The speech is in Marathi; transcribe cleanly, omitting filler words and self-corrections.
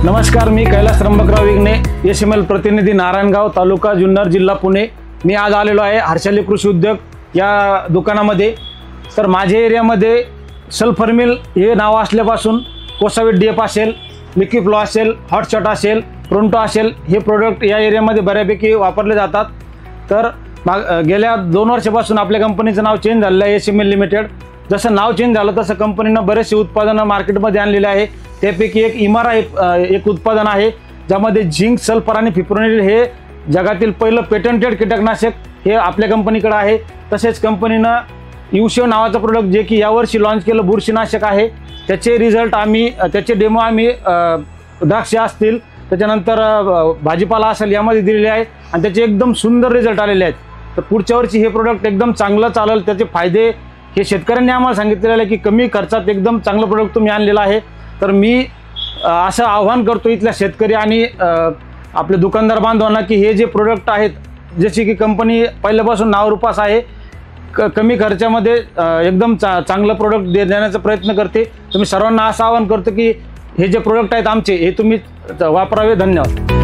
नमस्कार, मी कैलास त्र्यंबकराव विघ्ने, SML प्रतिनिधी, नारायणगाव तालुका जुन्नर, जिल्हा पुणे। मी आज आलेलो आहे हर्षाली कृषी उद्योग या दुकानामध्ये। तर माझ्या एरियामध्ये सल्फर मिल हे नाव असल्यापासून कोसावीट DF असेल, लिक्विफ्लो असेल, हॉटशॉट असेल, प्रोंटो असेल, हे प्रोडक्ट या एरियामध्ये बऱ्यापैकी वापरले जातात। तर गेल्या 2 वर्षापासून आपल्या कंपनीचं नाव चेंज झालेलं आहे, SML लिमिटेड। जसं नाव चेंज झालं तसं कंपनीनं बरेचसे उत्पादनं मार्केटमध्ये आणलेले आहे। त्यापैकी एक इमारा एक उत्पादन आहे, ज्यामध्ये झिंक, सल्फर आणि फिप्रोनिल हे जगातील पहिलं पेटंटेड कीटकनाशक हे आपल्या कंपनीकडे आहे। तसेच कंपनीनं युशेव नावाचं प्रोडक्ट जे की यावर्षी लॉन्च केलं, बुरशीनाशक आहे, त्याचे रिझल्ट त्याचे डेमो आम्ही द्राक्ष असतील, त्याच्यानंतर भाजीपाला असेल यामध्ये दिलेले आहे आणि त्याचे एकदम सुंदर रिझल्ट आलेले आहेत। तर पुढच्या वर्षी हे प्रोडक्ट एकदम चांगलं चालेल। त्याचे फायदे हे शेतकऱ्यांनी आम्हाला सांगितलेले आहे की कमी खर्चात एकदम चांगलं प्रोडक्ट तुम्ही आणलेलं आहे। तर मी असं आव्हान करतो इथल्या शेतकरी आणि आपले दुकानदार बांधवांना की हे जे प्रोडक्ट आहेत, जसे की कंपनी पहिल्यापासून नावरूपास आहे, कमी खर्चामध्ये एकदम चांगलं प्रोडक्ट देण्याचा प्रयत्न करते। तुम्ही सर्वांना असं आवाहन करतो की हे जे प्रोडक्ट आहेत आमचे हे तुम्ही वापरावे। धन्यवाद।